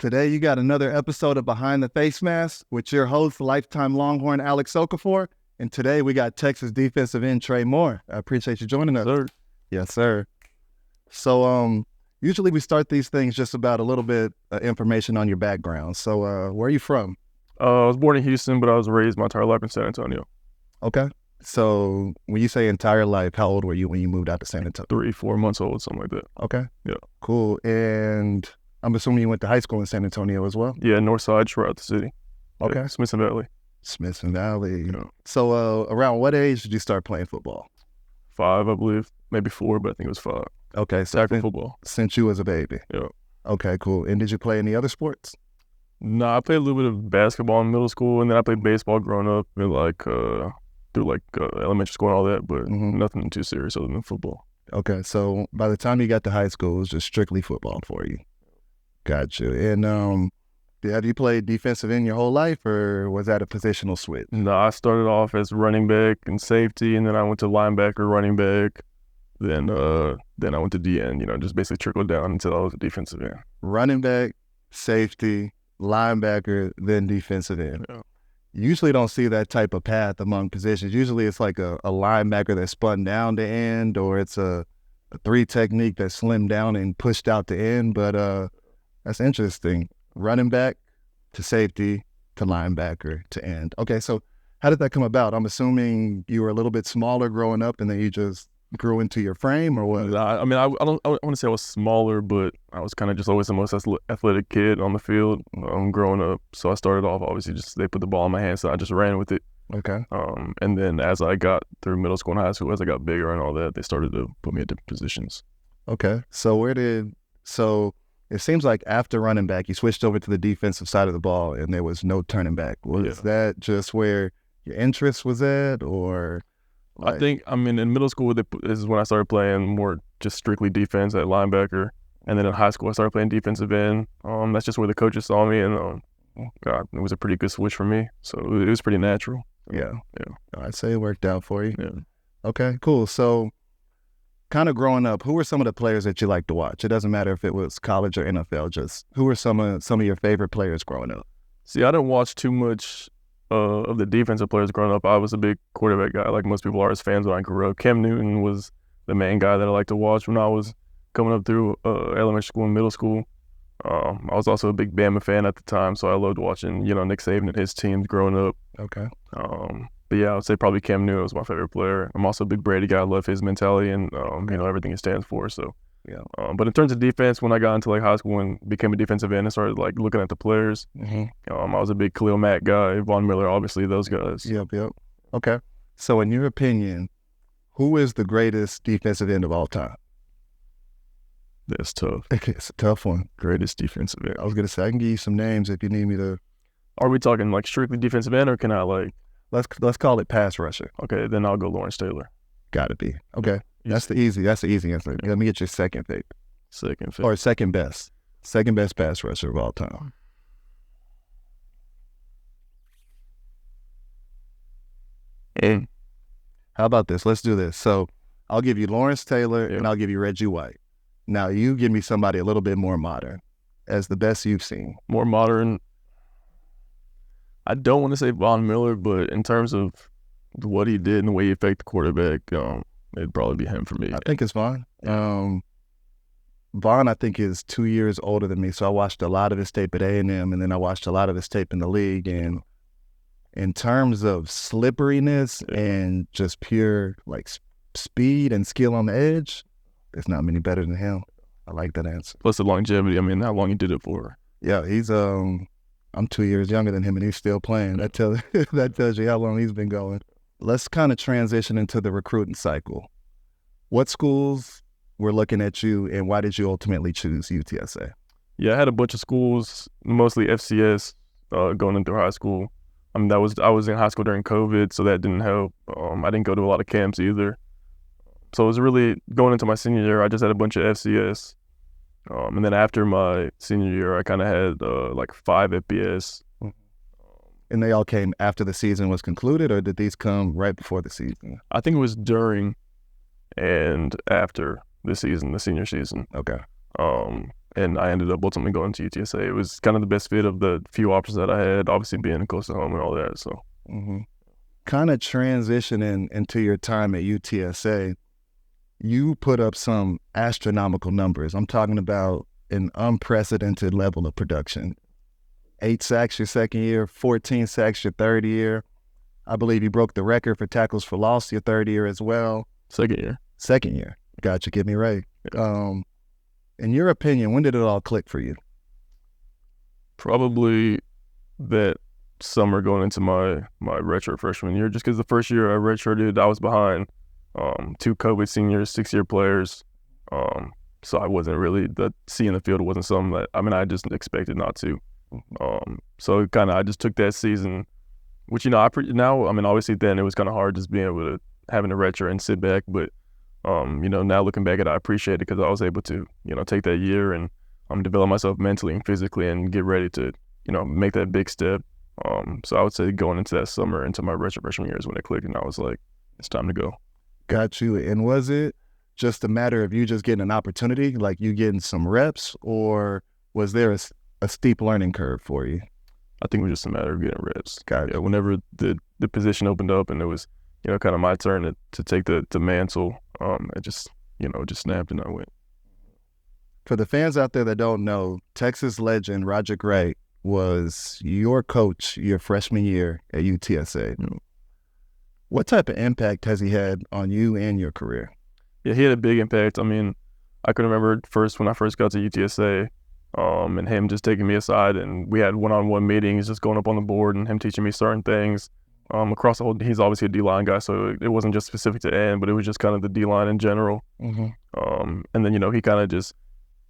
Today you got another episode of Behind the Facemask with your host, lifetime Longhorn Alex Okafor. And today we got Texas defensive end Trey Moore. I appreciate you joining us. Sir. Yes, sir. So usually we start these things just about a little bit of information on your background. So where are you from? I was born in Houston, but I was raised my entire life in San Antonio. Okay. So when you say entire life, how old were you when you moved out to San Antonio? 3-4 months old, something like that. Okay. Yeah. Cool. And I'm assuming you went to high school in San Antonio as well? Yeah, north side, throughout the city. Okay. Yeah, Smith Valley. Smith Valley. Yeah. So around what age did you start playing football? 5, I believe. Maybe 4, but I think it was 5. Okay. So Tackle football. Since you was a baby? Yeah. Okay, cool. And did you play any other sports? No, I played a little bit of basketball in middle school, and then I played baseball growing up, and through elementary school and all that, but nothing too serious other than football. Okay, so by the time you got to high school, it was just strictly football for you. Gotcha. And have you played defensive end your whole life, or was that a positional switch? No, I started off as running back and safety, and then I went to linebacker, running back. Then I went to DN, just basically trickled down until I was a defensive end. Running back, safety, linebacker, then defensive end. Yeah. You usually don't see that type of path among positions. Usually it's like a linebacker that's spun down to end, or it's a 3 technique that's slimmed down and pushed out to end. But that's interesting. Running back to safety to linebacker to end. Okay, so how did that come about? I'm assuming you were a little bit smaller growing up and then you just grew into your frame, or what? I want to say I was smaller, but I was kind of just always the most athletic kid on the field growing up. So I started off, obviously, just they put the ball in my hands, so I just ran with it. Okay. And then as I got through middle school and high school, as I got bigger and all that, they started to put me at different positions. Okay. So it seems like after running back, you switched over to the defensive side of the ball and there was no turning back. Was that just where your interest was at, or? I think, in middle school, this is when I started playing more just strictly defense at linebacker. And then in high school, I started playing defensive end. That's just where the coaches saw me, and God, it was a pretty good switch for me. So it was pretty natural. Yeah. I'd say it worked out for you. Yeah. Okay, cool. So kind of growing up, who were some of the players that you liked to watch? It doesn't matter if it was college or NFL, just who were some of your favorite players growing up? See, I didn't watch too much of the defensive players growing up. I was a big quarterback guy, like most people are as fans when I grew up. Cam Newton was the main guy that I liked to watch when I was coming up through elementary school and middle school. I was also a big Bama fan at the time, so I loved watching, Nick Saban and his teams growing up. Okay. But yeah, I would say probably Cam Newton was my favorite player. I'm also a big Brady guy. I love his mentality and, everything he stands for. So, yeah. But in terms of defense, when I got into high school and became a defensive end and started looking at the players, I was a big Khalil Mack guy, Von Miller, obviously those guys. Yep. Okay. So in your opinion, who is the greatest defensive end of all time? That's tough. It's a tough one. Greatest defensive end. I was going to say, I can give you some names if you need me to. Are we talking strictly defensive end, or can I Let's call it pass rusher. Okay, then I'll go Lawrence Taylor. Gotta be. Okay. That's the easy answer. Yeah. Let me get your second favorite. Second favorite. Or second best pass rusher of all time. How about this? Let's do this. So I'll give you Lawrence Taylor and I'll give you Reggie White. Now you give me somebody a little bit more modern as the best you've seen. More modern. I don't want to say Von Miller, but in terms of what he did and the way he affected the quarterback, it'd probably be him for me. I think it's Von. Von, I think, is 2 years older than me, so I watched a lot of his tape at A&M, and then I watched a lot of his tape in the league. And in terms of slipperiness and just pure speed and skill on the edge, there's not many better than him. I like that answer. Plus the longevity. How long he did it for. Yeah, he's I'm 2 years younger than him, and he's still playing. That tells you how long he's been going. Let's kind of transition into the recruiting cycle. What schools were looking at you, and why did you ultimately choose UTSA? Yeah, I had a bunch of schools, mostly FCS, going into high school. I was in high school during COVID, so that didn't help. I didn't go to a lot of camps either. So it was really going into my senior year, I just had a bunch of FCS. And then after my senior year, I kind of had 5 FBS. And they all came after the season was concluded, or did these come right before the season? I think it was during and after the season, the senior season. Okay. and I ended up ultimately going to UTSA. It was kind of the best fit of the few options that I had, obviously being close to home and all that. So, kind of transitioning into your time at UTSA, you put up some astronomical numbers. I'm talking about an unprecedented level of production. 8 sacks your second year, 14 sacks your third year. I believe you broke the record for tackles for loss your third year as well. Second year. Gotcha, get me right. Yeah. In your opinion, when did it all click for you? Probably that summer going into my retro freshman year, just because the first year I redshirted, I was behind 2 COVID seniors, 6-year players. So I wasn't really, seeing the field wasn't something that, I just expected not to. So kind of I just took that season, which, obviously then it was kind of hard just being able to, having a redshirt and sit back, but now looking back at it, I appreciate it because I was able to, take that year and develop myself mentally and physically and get ready to, make that big step. So I would say going into that summer, into my redshirt freshman year is when it clicked and I was like, it's time to go. Got you. And was it just a matter of you just getting an opportunity, like you getting some reps, or was there a steep learning curve for you? I think it was just a matter of getting reps. Got it. Yeah, whenever the position opened up and it was, kind of my turn to take the mantle, it just snapped and I went. For the fans out there that don't know, Texas legend Roger Gray was your coach your freshman year at UTSA. What type of impact has he had on you and your career? Yeah, he had a big impact. I can remember when I first got to UTSA, and him just taking me aside and we had one-on-one meetings, just going up on the board and him teaching me certain things across the whole. He's obviously a D-line guy, so it wasn't just specific to end, but it was just kind of the D-line in general. And then, he kind of just,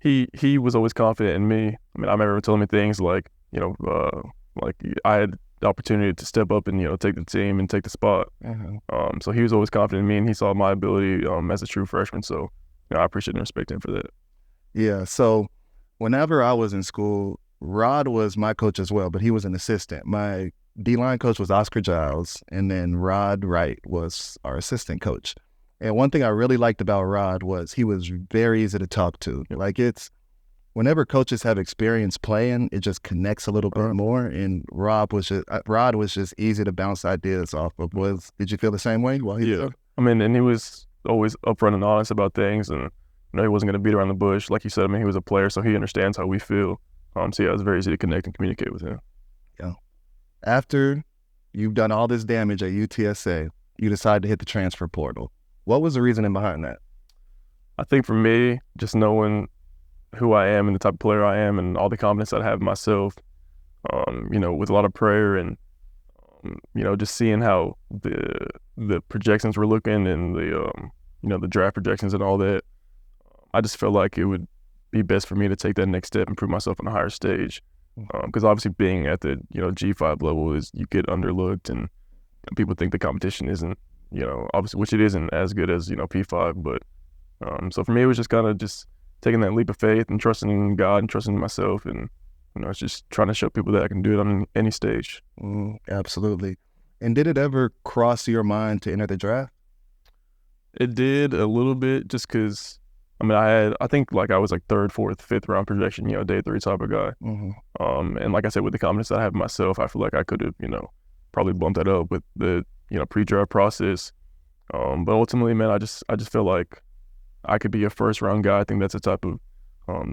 he was always confident in me. I remember him telling me things like, like I had the opportunity to step up and, take the team and take the spot. So he was always confident in me and he saw my ability as a true freshman. So, I appreciate and respect him for that. Yeah. So whenever I was in school, Rod was my coach as well, but he was an assistant. My D-line coach was Oscar Giles, and then Rod Wright was our assistant coach. And one thing I really liked about Rod was he was very easy to talk to. Like whenever coaches have experience playing, it just connects a little bit more. And Rod was just easy to bounce ideas off of. Did you feel the same way? Yeah. And he was always upfront and honest about things, and he wasn't going to beat around the bush. Like you said, he was a player, so he understands how we feel. So yeah, it was very easy to connect and communicate with him. Yeah. After you've done all this damage at UTSA, you decide to hit the transfer portal. What was the reasoning behind that? I think for me, just knowing who I am and the type of player I am and all the confidence that I have in myself, with a lot of prayer and, just seeing how the projections were looking and the draft projections and all that, I just felt like it would be best for me to take that next step and prove myself on a higher stage. Because obviously being at the, G5 level is you get underlooked and people think the competition isn't, obviously, which it isn't as good as, P5. But so for me, it was just kind of just taking that leap of faith and trusting in God and trusting in myself. And, it's just trying to show people that I can do it on any stage. Absolutely. And did it ever cross your mind to enter the draft? It did a little bit just because, I think I was like 3rd, 4th, 5th round projection, day 3 type of guy. And like I said, with the confidence that I have in myself, I feel like I could have, probably bumped that up with the, pre-draft process. But ultimately, man, I just feel like I could be a 1st round guy. I think that's the type of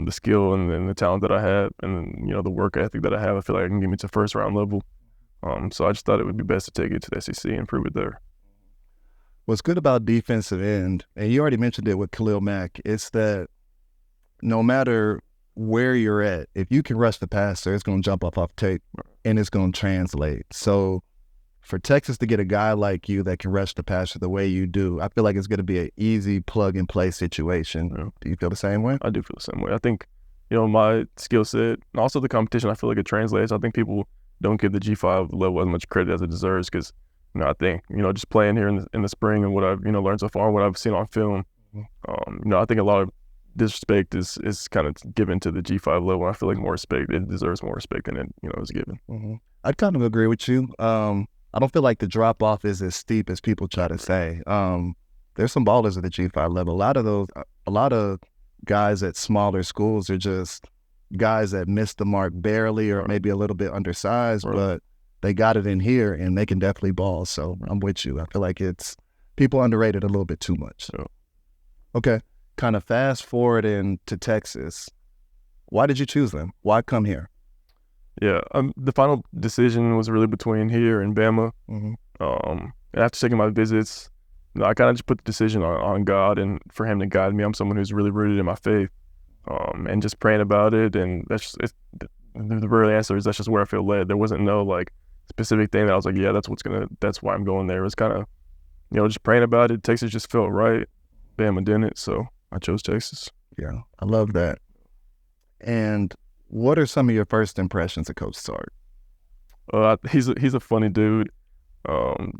the skill and the talent that I have and, the work ethic that I have. I feel like I can get me to 1st round level. So I just thought it would be best to take it to the SEC and prove it there. What's good about defensive end, and you already mentioned it with Khalil Mack, it's that no matter where you're at, if you can rush the passer, it's going to jump off tape and it's going to translate. So for Texas to get a guy like you that can rush the passer the way you do, I feel like it's going to be an easy plug-and-play situation. Yeah. Do you feel the same way? I do feel the same way. I think, my skill set and also the competition, I feel like it translates. I think people don't give the G5 level as much credit as it deserves because, I think, just playing here in the spring and what I've, learned so far, what I've seen on film, I think a lot of disrespect is kind of given to the G5 level. I feel like more respect, it deserves more respect than it, is given. I'd kind of agree with you. I don't feel like the drop off is as steep as people try to say. There's some ballers at the G5 level. A lot of guys at smaller schools are just guys that missed the mark barely or maybe a little bit undersized, but they got it in here and they can definitely ball. So I'm with you. I feel like it's people underrated a little bit too much. Okay, kind of fast forward into Texas. Why did you choose them? Why come here? Yeah, the final decision was really between here and Bama. After taking my visits, I kind of just put the decision on God and for him to guide me. I'm someone who's really rooted in my faith, and just praying about it. And that's just, the real answer is that's just where I feel led. There wasn't no like specific thing that I was like, yeah, that's why I'm going there. It was kind of, just praying about it. Texas just felt right. Bama didn't, so I chose Texas. Yeah, I love that. And what are some of your first impressions of Coach Sark? He's a funny dude.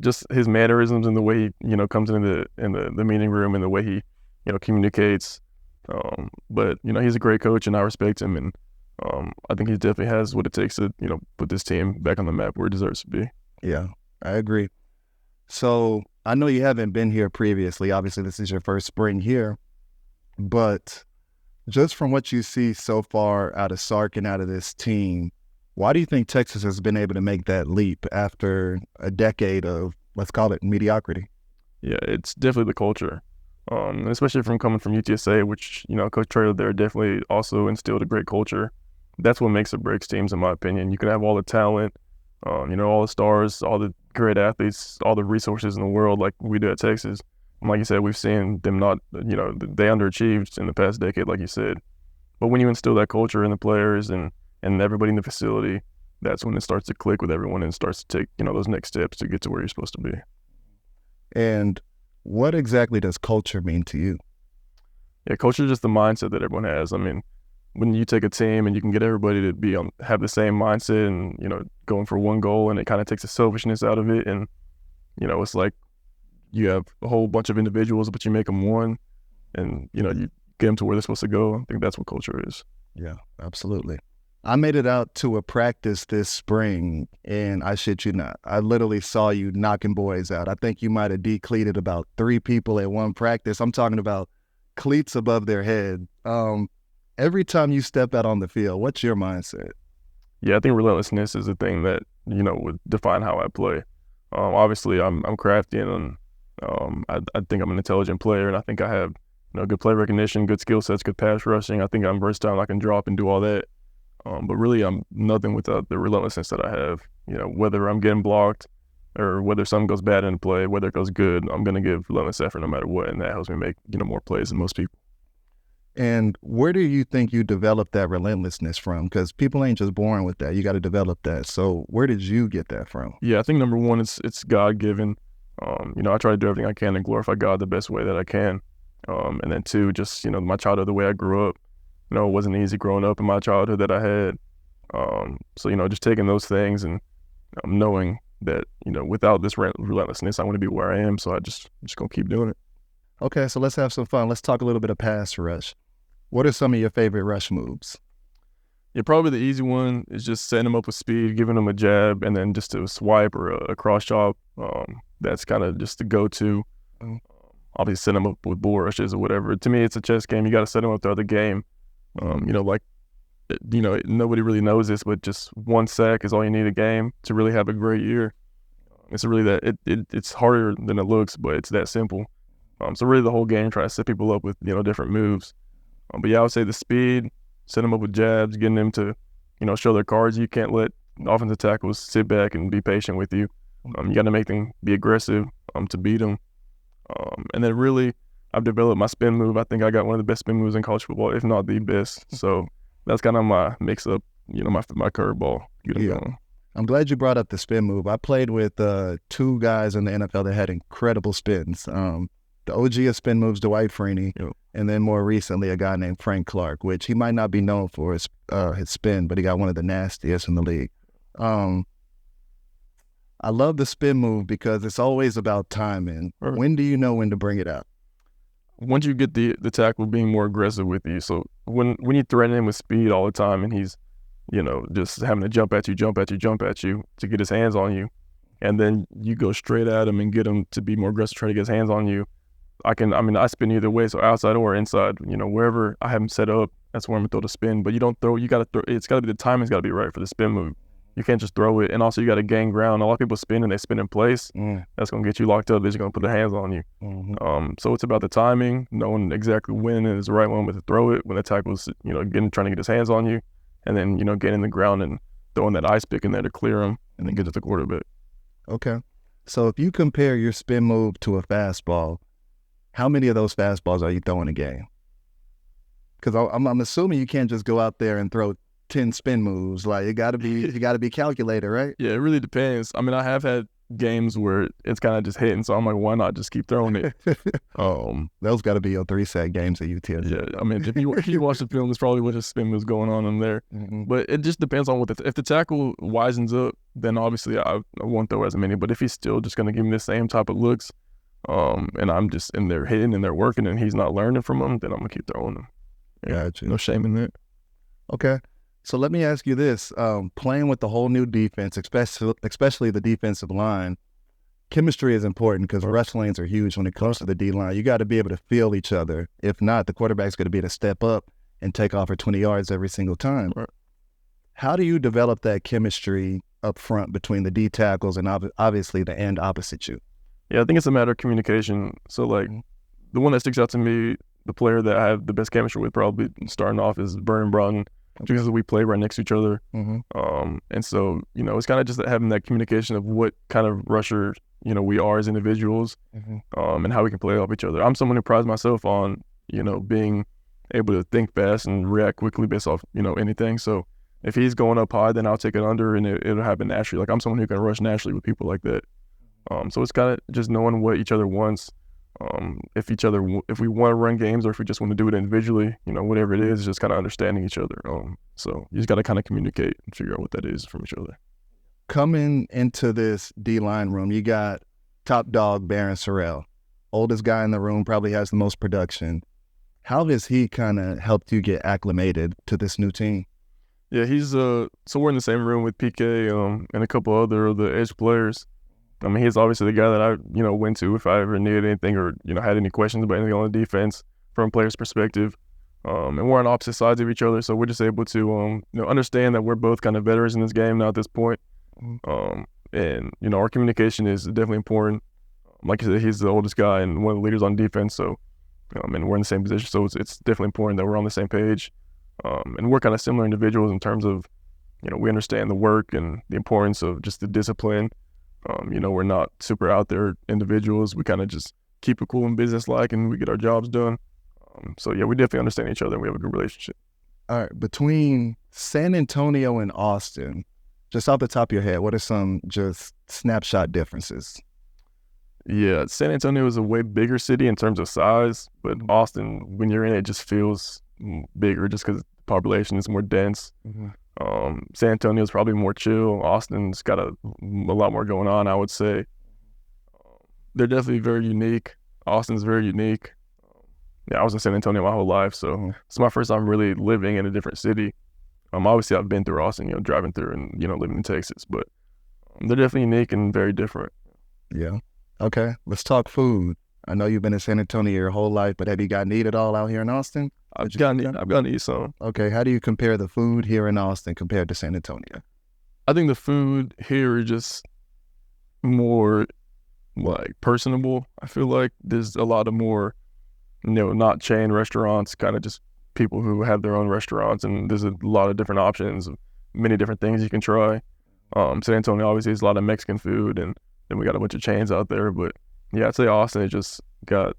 Just his mannerisms and the way he comes into the meeting room and the way he communicates. But he's a great coach and I respect him, and I think he definitely has what it takes to put this team back on the map where it deserves to be. Yeah, I agree. So I know you haven't been here previously. Obviously, this is your first spring here, but just from what you see so far out of Sark and out of this team, why do you think Texas has been able to make that leap after a decade of, let's call it, mediocrity? Yeah, it's definitely the culture, especially coming from UTSA, which, Coach Trey there definitely also instilled a great culture. That's what makes or breaks teams, in my opinion. You can have all the talent, all the stars, all the great athletes, all the resources in the world like we do at Texas. And like you said, we've seen them not, they underachieved in the past decade, like you said. But when you instill that culture in the players and everybody in the facility, that's when it starts to click with everyone and starts to take, those next steps to get to where you're supposed to be. And what exactly does culture mean to you? Yeah, culture is just the mindset that everyone has. I mean, when you take a team and you can get everybody to have the same mindset and, going for one goal, and it kind of takes the selfishness out of it. And, it's like you have a whole bunch of individuals, but you make them one and, you get them to where they're supposed to go. I think that's what culture is. Yeah, absolutely. I made it out to a practice this spring, and I shit you not, I literally saw you knocking boys out. I think you might have decleated about 3 people at one practice. I'm talking about cleats above their head. Every time you step out on the field, what's your mindset? Yeah, I think relentlessness is the thing that, would define how I play. Obviously, I'm crafty, and I think I'm an intelligent player, and I think I have good play recognition, good skill sets, good pass rushing. I think I'm versatile. I can drop and do all that. But really, I'm nothing without the relentlessness that I have. Whether I'm getting blocked or whether something goes bad in the play, whether it goes good, I'm going to give relentless effort no matter what, and that helps me make more plays than most people. And where do you think you developed that relentlessness from? Because people ain't just born with that. You got to develop that. So where did you get that from? Yeah, I think number one, it's God-given. I try to do everything I can to glorify God the best way that I can. And then 2, just, my childhood, the way I grew up. It wasn't easy growing up in my childhood that I had. So, just taking those things and knowing that, without this relentlessness, I want to be where I am. So I just going to keep doing it. Okay, so let's have some fun. Let's talk a little bit of pass rush. What are some of your favorite rush moves? Yeah, probably the easy one is just setting them up with speed, giving them a jab, and then just a swipe or a cross chop. That's kind of just the go-to. Obviously, set them up with bull rushes or whatever. To me, it's a chess game. You got to set them up throughout the game. Nobody really knows this, but just 1 sack is all you need a game to really have a great year. It's really that it's harder than it looks, but it's that simple. So really the whole game, try to set people up with, different moves. But yeah, I would say the speed, set them up with jabs, getting them to, show their cards. You can't let offensive tackles sit back and be patient with you. You got to make them be aggressive to beat them. And then really, I've developed my spin move. I think I got one of the best spin moves in college football, if not the best. So that's kind of my mix-up, my curveball. Yeah. I'm glad you brought up the spin move. I played with 2 guys in the NFL that had incredible spins. The OG of spin moves, Dwight Freeney, and then more recently a guy named Frank Clark, which he might not be known for his spin, but he got one of the nastiest in the league. I love the spin move because it's always about timing. Right. When do you know when to bring it out? Once you get the tackle being more aggressive with you. So when you threaten him with speed all the time and he's, just having to jump at you to get his hands on you, and then you go straight at him and get him to be more aggressive, try to get his hands on you, I spin either way, so outside or inside. Wherever I have them set up, that's where I'm gonna throw the spin. But you don't throw. You gotta throw. It's gotta be the timing's gotta be right for the spin move. You can't just throw it, and also you gotta gain ground. A lot of people spin and they spin in place. That's gonna get you locked up. They're just gonna put their hands on you. So it's about the timing, knowing exactly when is the right moment to throw it, when the tackle's trying to get his hands on you, and then getting the ground and throwing that ice pick in there to clear him, and then get to the quarterback. Okay. So if you compare your spin move to a fastball, how many of those fastballs are you throwing a game? Because I'm assuming you can't just go out there and throw 10 spin moves. Like you got to be calculated, right? Yeah, it really depends. I have had games where it's kind of just hitting, so I'm like, why not just keep throwing it? Those got to be your 3-sack games at UT. Yeah, if you watch the film, there's probably a bunch of spin moves going on in there. But it just depends on if the tackle wisens up, then obviously I won't throw as many. But if he's still just gonna give me the same type of looks, and I'm just in there hitting and they're working and he's not learning from them, then I'm gonna keep throwing them. Yeah, Gotcha. No shame in that. Okay. So let me ask you this. Playing with the whole new defense, especially the defensive line, chemistry is important because rush lanes are huge when it comes to the D-line. You got to be able to feel each other. If not, the quarterback's going to be able to step up and take off for 20 yards every single time. Right. How do you develop that chemistry up front between the D tackles and obviously the end opposite you? Yeah, I think it's a matter of communication. So, like, the one that sticks out to me, the player that I have the best chemistry with probably starting off is Vernon Broughton, because we play right next to each other. And so, it's kind of just having that communication of what kind of rusher, we are as individuals, and how we can play off each other. I'm someone who prides myself on, being able to think fast and react quickly based off, anything. So if he's going up high, then I'll take it under and it'll happen naturally. Like, I'm someone who can rush naturally with people like that. So it's kind of just knowing what each other wants. If we want to run games or if we just want to do it individually, whatever it is, just kind of understanding each other. So you just got to kind of communicate and figure out what that is from each other. Coming into this D-line room, you got top dog Baron Sorrell, oldest guy in the room, probably has the most production. How has he kind of helped you get acclimated to this new team? Yeah, he's so we're in the same room with PK and a couple other of the edge players. He's obviously the guy that I, went to if I ever needed anything or, had any questions about anything on the defense from a player's perspective. And we're on opposite sides of each other, so we're just able to, understand that we're both kind of veterans in this game now at this point. And, our communication is definitely important. Like I said, he's the oldest guy and one of the leaders on defense, so, and we're in the same position, so it's definitely important that we're on the same page. And we're kind of similar individuals in terms of, we understand the work and the importance of just the discipline. We're not super out there individuals. We kind of just keep it cool and business-like, and we get our jobs done. So, yeah, we definitely understand each other, and we have a good relationship. All right. Between San Antonio and Austin, just off the top of your head, what are some just snapshot differences? Yeah, San Antonio is a way bigger city in terms of size, but Austin, when you're in it, just feels bigger just because the population is more dense. San Antonio is probably more chill. Austin's got a lot more going on, I would say. They're definitely very unique. Austin's very unique. Yeah, I was in San Antonio my whole life, so it's my first time really living in a different city. Obviously, I've been through Austin, driving through and, living in Texas, but they're definitely unique and very different. Yeah. Okay, let's talk food. I know you've been in San Antonio your whole life, but have you gotten to eat it all out here in Austin? I've gotten to eat some. Okay, how do you compare the food here in Austin compared to San Antonio? I think the food here is just more like personable. I feel like there's a lot of more, not chain restaurants, kind of just people who have their own restaurants, and there's a lot of different options, many different things you can try. San Antonio obviously has a lot of Mexican food, and then we got a bunch of chains out there, but yeah, I'd say Austin has just got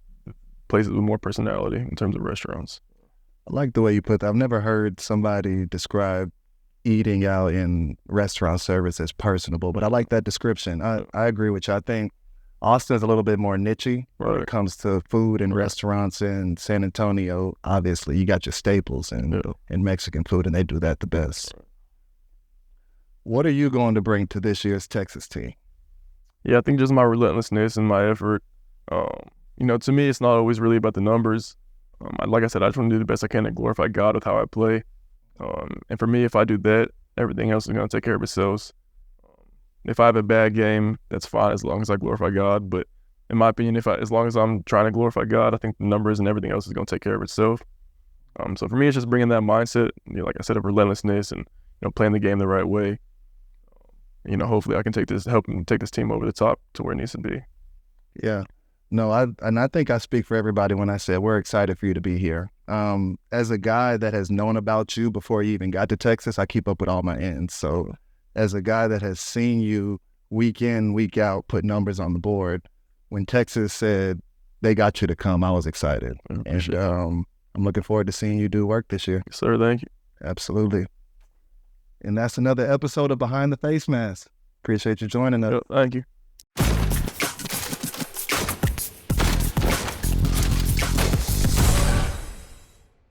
places with more personality in terms of restaurants. I like the way you put that. I've never heard somebody describe eating out in restaurant service as personable, but I like that description. I agree with you. I think Austin is a little bit more niche-y when it comes to food and restaurants. In San Antonio, obviously, you got your staples and Mexican food, and they do that the best. What are you going to bring to this year's Texas team? Yeah, I think just my relentlessness and my effort. To me, it's not always really about the numbers. Like I said, I just want to do the best I can and glorify God with how I play. And for me, if I do that, everything else is going to take care of itself. If I have a bad game, that's fine as long as I glorify God. But in my opinion, as long as I'm trying to glorify God, I think the numbers and everything else is going to take care of itself. So for me, it's just bringing that mindset, like I said, of relentlessness and playing the game the right way. Hopefully I can help take this team over the top to where it needs to be. Yeah. No, I think I speak for everybody when I say we're excited for you to be here. As a guy that has known about you before you even got to Texas, I keep up with all my ends. So as a guy that has seen you week in, week out, put numbers on the board, when Texas said they got you to come, I was excited. And I'm looking forward to seeing you do work this year. Yes, sir. Thank you. Absolutely. And that's another episode of Behind the Face Mask. Appreciate you joining us. Thank you.